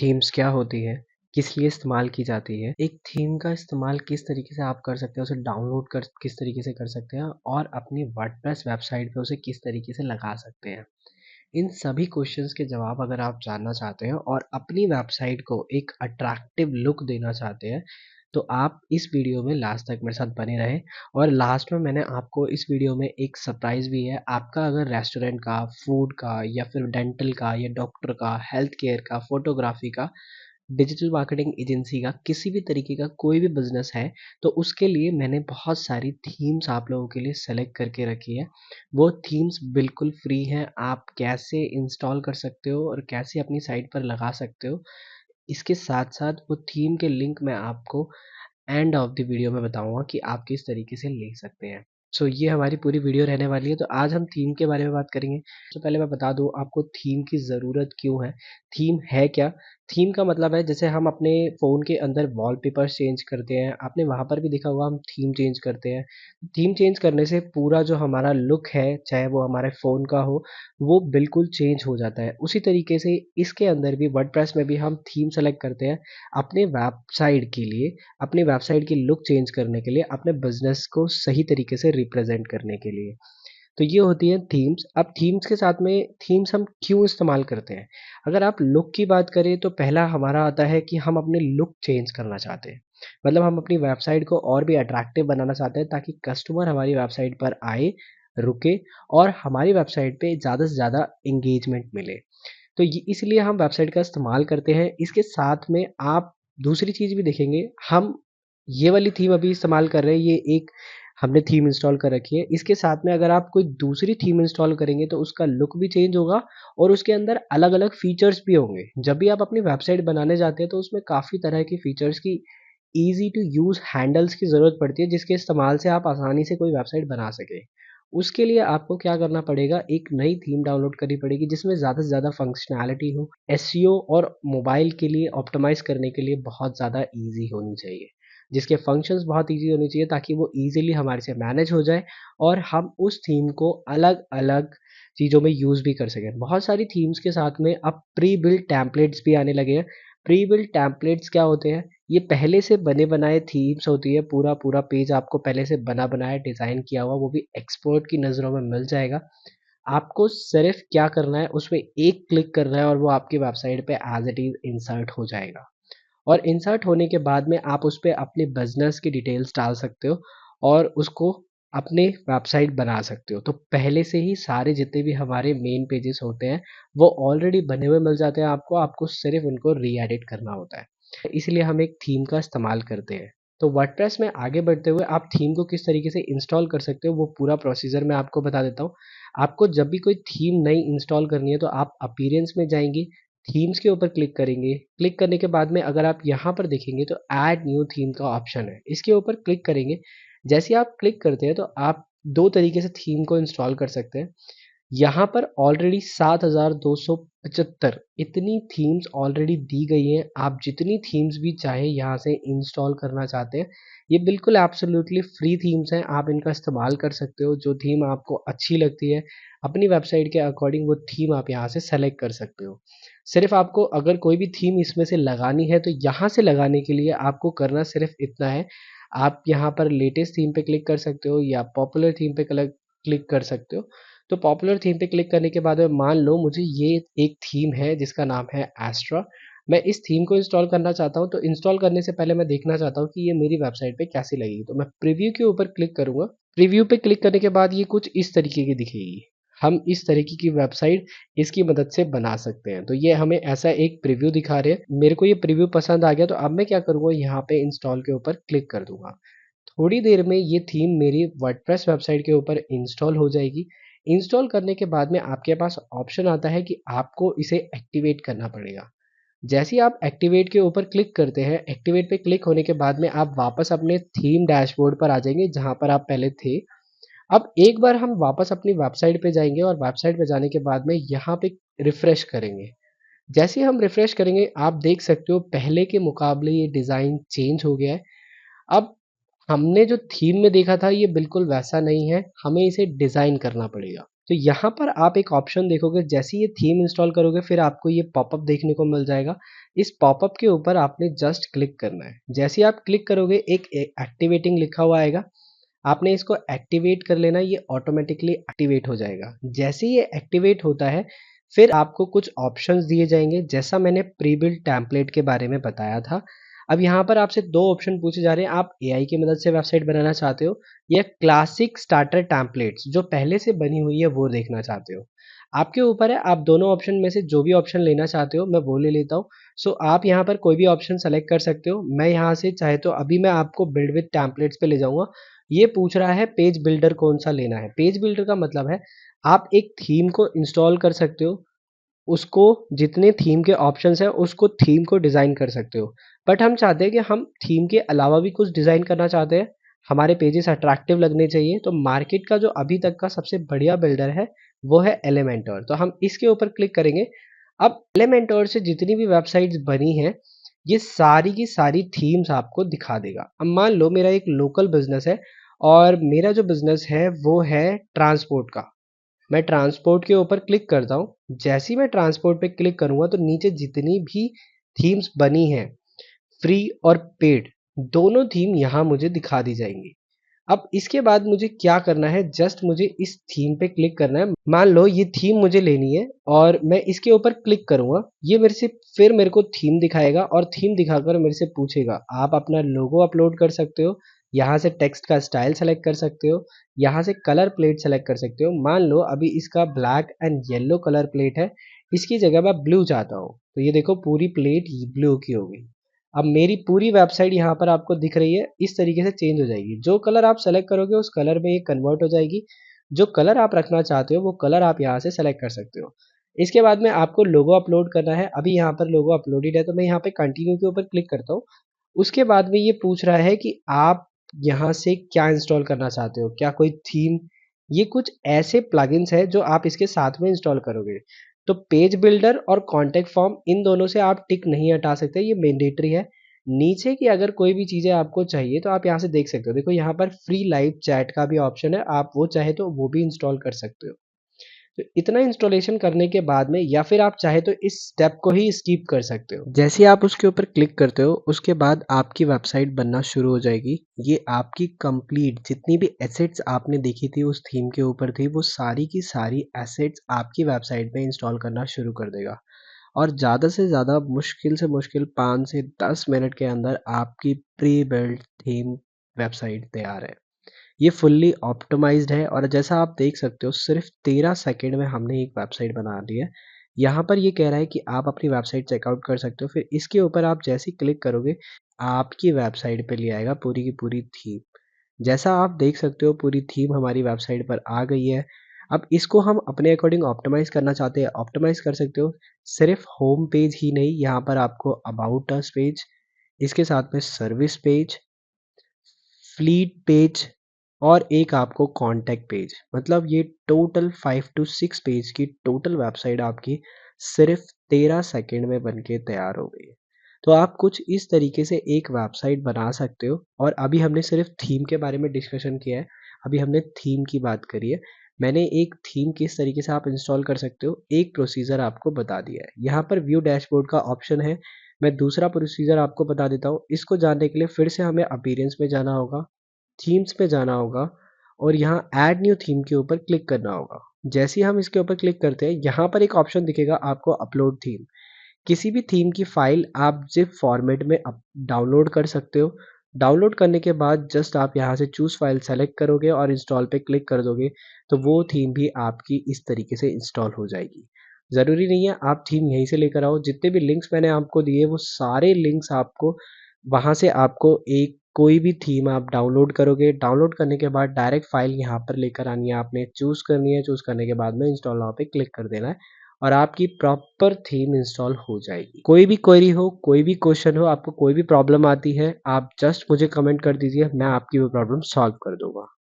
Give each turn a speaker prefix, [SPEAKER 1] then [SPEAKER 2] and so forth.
[SPEAKER 1] Themes क्या होती है, किस लिए इस्तेमाल की जाती है, एक थीम का इस्तेमाल किस तरीके से आप कर सकते हैं, उसे डाउनलोड कर किस तरीके से कर सकते हैं और अपनी वर्डप्रेस वेबसाइट पे उसे किस तरीके से लगा सकते हैं। इन सभी क्वेश्चंस के जवाब अगर आप जानना चाहते हैं और अपनी वेबसाइट को एक अट्रैक्टिव लुक देना चाहते हैं, तो आप इस वीडियो में लास्ट तक मेरे साथ बने रहें। और लास्ट में मैंने आपको इस वीडियो में एक सरप्राइज़ भी है। आपका अगर रेस्टोरेंट का, फूड का या फिर डेंटल का या डॉक्टर का, हेल्थ केयर का, फोटोग्राफी का, डिजिटल मार्केटिंग एजेंसी का, किसी भी तरीके का कोई भी बिजनेस है, तो उसके लिए मैंने बहुत सारी थीम्स आप लोगों के लिए सेलेक्ट करके रखी है। वो थीम्स बिल्कुल फ्री हैं, आप कैसे इंस्टॉल कर सकते हो और कैसे अपनी साइट पर लगा सकते हो। इसके साथ साथ वो थीम के लिंक मैं आपको एंड ऑफ द वीडियो में बताऊंगा कि आप किस तरीके से ले सकते हैं। सो ये हमारी पूरी वीडियो रहने वाली है। तो आज हम थीम के बारे में बात करेंगे। तो पहले मैं बता दूं आपको थीम की ज़रूरत क्यों है। थीम है क्या? थीम का मतलब है जैसे हम अपने फ़ोन के अंदर वॉलपेपर्स चेंज करते हैं, आपने वहाँ पर भी देखा होगा हम थीम चेंज करते हैं। थीम चेंज करने से पूरा जो हमारा लुक है, चाहे वो हमारे फ़ोन का हो, वो बिल्कुल चेंज हो जाता है। उसी तरीके से इसके अंदर भी वर्डप्रेस में भी हम थीम सेलेक्ट करते हैं अपने वेबसाइट के लिए, अपनी वेबसाइट की लुक चेंज करने के लिए, अपने बिजनेस को सही तरीके से रिप्रेजेंट करने के लिए। तो ये होती है थीम्स। अब थीम्स के साथ में थीम्स हम क्यों इस्तेमाल करते हैं? अगर आप लुक की बात करें तो पहला हमारा आता है कि हम अपने लुक चेंज करना चाहते हैं। मतलब हम अपनी वेबसाइट को और भी अट्रैक्टिव बनाना चाहते हैं ताकि कस्टमर हमारी वेबसाइट पर आए, रुके और हमारी वेबसाइट पे ज़्यादा से ज़्यादा एंगेजमेंट मिले। तो ये इसलिए हम वेबसाइट का इस्तेमाल करते हैं। इसके साथ में आप दूसरी चीज़ भी देखेंगे, हम ये वाली थीम अभी इस्तेमाल कर रहे हैं, ये एक हमने थीम इंस्टॉल कर रखी है। इसके साथ में अगर आप कोई दूसरी थीम इंस्टॉल करेंगे तो उसका लुक भी चेंज होगा और उसके अंदर अलग-अलग फीचर्स भी होंगे। जब भी आप अपनी वेबसाइट बनाने जाते हैं तो उसमें काफ़ी तरह के फीचर्स की ईज़ी टू यूज़ हैंडल्स की ज़रूरत पड़ती है जिसके इस्तेमाल से आप आसानी से कोई वेबसाइट बना सकें। उसके लिए आपको क्या करना पड़ेगा, एक नई थीम डाउनलोड करनी पड़ेगी जिसमें ज़्यादा से ज़्यादा फंक्शनैलिटी हो। एसईओ और मोबाइल के लिए ऑप्टिमाइज़ करने के लिए बहुत ज़्यादा ईज़ी होनी चाहिए। जिसके फंक्शंस बहुत ईज़ी होने चाहिए ताकि वो ईज़िली हमारे से मैनेज हो जाए और हम उस थीम को अलग-अलग चीज़ों में यूज़ भी कर सकें। बहुत सारी थीम्स के साथ में अब प्री बिल्ट टेम्पलेट्स भी आने लगे हैं। प्री बिल्ट टेम्पलेट्स क्या होते हैं? ये पहले से बने बनाए थीम्स होती है, पूरा पेज आपको पहले से बना बनाया डिज़ाइन किया हुआ, वो भी एक्सपर्ट की नज़रों में मिल जाएगा। आपको सिर्फ क्या करना है, उसमें एक क्लिक करना है और वो आपकी वेबसाइट पे एज इट इज़ इंसर्ट हो जाएगा। और इंसर्ट होने के बाद में आप उस पे अपने बिजनेस की डिटेल्स डाल सकते हो और उसको अपने वेबसाइट बना सकते हो। तो पहले से ही सारे जितने भी हमारे मेन पेजेस होते हैं वो ऑलरेडी बने हुए मिल जाते हैं आपको, आपको सिर्फ उनको री एडिट करना होता है। इसलिए हम एक थीम का इस्तेमाल करते हैं। तो वर्डप्रेस में आगे बढ़ते हुए आप थीम को किस तरीके से इंस्टॉल कर सकते हो वो पूरा प्रोसीजर मैं आपको बता देता हूँ। आपको जब भी कोई थीम नई इंस्टॉल करनी है तो आप अपीयरेंस में जाएंगे, थीम्स के ऊपर क्लिक करेंगे। क्लिक करने के बाद में अगर आप यहाँ पर देखेंगे तो ऐड न्यू थीम का ऑप्शन है, इसके ऊपर क्लिक करेंगे। जैसे ही आप क्लिक करते हैं तो आप दो तरीके से थीम को इंस्टॉल कर सकते हैं। यहाँ पर ऑलरेडी 7,275 इतनी थीम्स ऑलरेडी दी गई हैं। आप जितनी थीम्स भी चाहे यहाँ से इंस्टॉल करना चाहते हैं। ये बिल्कुल एब्सोल्युटली फ्री थीम्स हैं, आप इनका इस्तेमाल कर सकते हो। जो थीम आपको अच्छी लगती है अपनी वेबसाइट के अकॉर्डिंग वो थीम आप यहाँ से सेलेक्ट कर सकते हो। सिर्फ आपको अगर कोई भी थीम इसमें से लगानी है तो यहाँ से लगाने के लिए आपको करना सिर्फ इतना है, आप यहाँ पर लेटेस्ट थीम पे क्लिक कर सकते हो या पॉपुलर थीम पे क्लिक कर सकते हो। तो पॉपुलर थीम पे क्लिक करने के बाद में मान लो मुझे ये एक थीम है जिसका नाम है एस्ट्रा, मैं इस थीम को इंस्टॉल करना चाहता हूँ। तो इंस्टॉल करने से पहले मैं देखना चाहता हूँ कि ये मेरी वेबसाइट पे कैसी लगेगी। तो मैं प्रीव्यू के ऊपर क्लिक करूँगा। प्रीव्यू पे क्लिक करने के बाद ये कुछ इस तरीके की दिखेगी। हम इस तरीके की वेबसाइट इसकी मदद से बना सकते हैं। तो ये हमें ऐसा एक प्रीव्यू दिखा रहे हैं। मेरे को ये प्रीव्यू पसंद आ गया तो अब मैं क्या करूँगा, यहाँ पे इंस्टॉल के ऊपर क्लिक कर दूंगा। थोड़ी देर में ये थीम मेरी वर्डप्रेस वेबसाइट के ऊपर इंस्टॉल हो जाएगी। इंस्टॉल करने के बाद में आपके पास ऑप्शन आता है कि आपको इसे एक्टिवेट करना पड़ेगा। जैसे ही आप एक्टिवेट के ऊपर क्लिक करते हैं, एक्टिवेट पे क्लिक होने के बाद में आप वापस अपने थीम डैशबोर्ड पर आ जाएंगे जहां पर आप पहले थे। अब एक बार हम वापस अपनी वेबसाइट पे जाएंगे और वेबसाइट पे जाने के बाद में यहाँ पे रिफ्रेश करेंगे। जैसे ही हम रिफ्रेश करेंगे आप देख सकते हो पहले के मुकाबले ये डिज़ाइन चेंज हो गया है। अब हमने जो थीम में देखा था ये बिल्कुल वैसा नहीं है, हमें इसे डिज़ाइन करना पड़ेगा। तो यहाँ पर आप एक ऑप्शन देखोगे, जैसे ये थीम इंस्टॉल करोगे फिर आपको ये पॉपअप देखने को मिल जाएगा। इस पॉपअप के ऊपर आपने जस्ट क्लिक करना है। जैसे ही आप क्लिक करोगे एक एक्टिवेटिंग लिखा हुआ आएगा, आपने इसको एक्टिवेट कर लेना, ये ऑटोमेटिकली एक्टिवेट हो जाएगा। जैसे ही ये एक्टिवेट होता है फिर आपको कुछ ऑप्शंस दिए जाएंगे, जैसा मैंने प्री बिल्ट टेम्पलेट के बारे में बताया था। अब यहाँ पर आपसे दो ऑप्शन पूछे जा रहे हैं, आप एआई की मदद से वेबसाइट बनाना चाहते हो या क्लासिक स्टार्टर टेम्पलेट्स जो पहले से बनी हुई है वो देखना चाहते हो। आपके ऊपर है, आप दोनों ऑप्शन में से जो भी ऑप्शन लेना चाहते हो, मैं वो ले लेता हूँ। सो आप यहाँ पर कोई भी ऑप्शन सेलेक्ट कर सकते हो। मैं यहाँ से चाहे तो अभी मैं आपको बिल्ड विद टेम्पलेट्स पे ले जाऊंगा। ये पूछ रहा है पेज बिल्डर कौन सा लेना है। पेज बिल्डर का मतलब है आप एक थीम को इंस्टॉल कर सकते हो, उसको जितने थीम के ऑप्शंस हैं उसको थीम को डिज़ाइन कर सकते हो। बट हम चाहते हैं कि हम थीम के अलावा भी कुछ डिज़ाइन करना चाहते हैं, हमारे पेजेस अट्रैक्टिव लगने चाहिए। तो मार्केट का जो अभी तक का सबसे बढ़िया बिल्डर है वो है एलिमेंटर। तो हम इसके ऊपर क्लिक करेंगे। अब एलिमेंटर से जितनी भी वेबसाइट्स बनी हैं ये सारी की सारी थीम्स आपको दिखा देगा। अब मान लो मेरा एक लोकल बिजनेस है और मेरा जो बिजनेस है वो है ट्रांसपोर्ट का। मैं ट्रांसपोर्ट के ऊपर क्लिक करता हूँ। जैसे ही मैं ट्रांसपोर्ट पे क्लिक करूँगा तो नीचे जितनी भी थीम्स बनी हैं फ्री और पेड, दोनों थीम यहाँ मुझे दिखा दी जाएंगी। अब इसके बाद मुझे क्या करना है, जस्ट मुझे इस थीम पे क्लिक करना है। मान लो ये थीम मुझे लेनी है और मैं इसके ऊपर क्लिक करूंगा, ये मेरे से फिर मेरे को थीम दिखाएगा और थीम दिखाकर मेरे से पूछेगा आप अपना लोगो अपलोड कर सकते हो, यहाँ से टेक्स्ट का स्टाइल सेलेक्ट कर सकते हो, यहाँ से कलर प्लेट सेलेक्ट कर सकते हो। मान लो अभी इसका black and yellow colour plate है, इसकी जगह मैं ब्लू चाहता हूँ, तो ये देखो पूरी प्लेट ब्लू की हो गई। अब मेरी पूरी वेबसाइट यहाँ पर आपको दिख रही है, इस तरीके से चेंज हो जाएगी। जो कलर आप सेलेक्ट करोगे उस कलर में ये कन्वर्ट हो जाएगी। जो कलर आप रखना चाहते हो वो कलर आप यहाँ से सेलेक्ट कर सकते हो। इसके बाद में आपको लोगो अपलोड करना है। अभी यहाँ पर लोगो अपलोडेड है तो मैं यहाँ पे कंटिन्यू के ऊपर क्लिक करता हूँ। उसके बाद में ये पूछ रहा है कि आप यहाँ से क्या इंस्टॉल करना चाहते हो, क्या कोई थीम। ये कुछ ऐसे प्लगइन्स है जो आप इसके साथ में इंस्टॉल करोगे। तो पेज बिल्डर और कॉन्टेक्ट फॉर्म इन दोनों से आप टिक नहीं हटा सकते, ये मैंडेटरी है। नीचे की अगर कोई भी चीज़ें आपको चाहिए तो आप यहाँ से देख सकते हो। देखो यहाँ पर फ्री लाइव चैट का भी ऑप्शन है, आप वो चाहे तो वो भी इंस्टॉल कर सकते हो। तो इतना इंस्टॉलेशन करने के बाद में या फिर आप चाहे तो इस स्टेप को ही स्किप कर सकते हो। जैसे ही आप उसके ऊपर क्लिक करते हो उसके बाद आपकी वेबसाइट बनना शुरू हो जाएगी। ये आपकी कंप्लीट जितनी भी एसेट्स आपने देखी थी उस थीम के ऊपर थी, वो सारी की सारी एसेट्स आपकी वेबसाइट में इंस्टॉल करना शुरू कर देगा। और ज़्यादा से ज़्यादा मुश्किल 5 से 10 मिनट के अंदर आपकी प्री बिल्ट थीम वेबसाइट तैयार है। ये फुल्ली ऑप्टिमाइज्ड है और जैसा आप देख सकते हो सिर्फ 13 सेकंड में हमने एक वेबसाइट बना ली है। यहाँ पर ये कह रहा है कि आप अपनी वेबसाइट चेकआउट कर सकते हो। फिर इसके ऊपर आप जैसे ही क्लिक करोगे आपकी वेबसाइट पे ले आएगा पूरी की पूरी थीम। जैसा आप देख सकते हो पूरी थीम हमारी वेबसाइट पर आ गई है। अब इसको हम अपने अकॉर्डिंग ऑप्टिमाइज़ करना चाहते हैं, ऑप्टिमाइज़ कर सकते हो। सिर्फ होम पेज ही नहीं, यहाँ पर आपको अबाउट अस पेज, इसके साथ में सर्विस पेज, फ्लीट पेज और एक आपको कॉन्टैक्ट पेज, मतलब ये टोटल 5 टू 6 पेज की टोटल वेबसाइट आपकी सिर्फ 13 सेकंड में बनके तैयार हो गई है। तो आप कुछ इस तरीके से एक वेबसाइट बना सकते हो। और अभी हमने सिर्फ थीम के बारे में डिस्कशन किया है, अभी हमने थीम की बात करी है। मैंने एक थीम किस तरीके से आप इंस्टॉल कर सकते हो एक प्रोसीजर आपको बता दिया है। यहाँ पर व्यू डैशबोर्ड का ऑप्शन है, मैं दूसरा प्रोसीजर आपको बता देता हूँ। इसको जानने के लिए फिर से हमें अपीयरेंस में जाना होगा, थीम्स पे जाना होगा और यहाँ ऐड न्यू थीम के ऊपर क्लिक करना होगा। जैसे ही हम इसके ऊपर क्लिक करते हैं यहाँ पर एक ऑप्शन दिखेगा आपको अपलोड थीम। किसी भी थीम की फाइल आप जिप फॉर्मेट में डाउनलोड कर सकते हो। डाउनलोड करने के बाद जस्ट आप यहाँ से चूज़ फाइल सेलेक्ट करोगे और इंस्टॉल पे क्लिक कर दोगे तो वो थीम भी आपकी इस तरीके से इंस्टॉल हो जाएगी। ज़रूरी नहीं है आप थीम यहीं से लेकर आओ, जितने भी लिंक्स मैंने आपको दिए वो सारे लिंक्स आपको वहाँ से आपको एक कोई भी थीम आप डाउनलोड करोगे, डाउनलोड करने के बाद डायरेक्ट फाइल यहाँ पर लेकर आनी है, आपने चूज़ करनी है, चूज़ करने के बाद में इंस्टॉल नाउ पे क्लिक कर देना है और आपकी प्रॉपर थीम इंस्टॉल हो जाएगी। कोई भी क्वेरी हो, कोई भी क्वेश्चन हो, आपको कोई भी प्रॉब्लम आती है, आप जस्ट मुझे कमेंट कर दीजिए, मैं आपकी वो प्रॉब्लम सॉल्व कर दूँगा।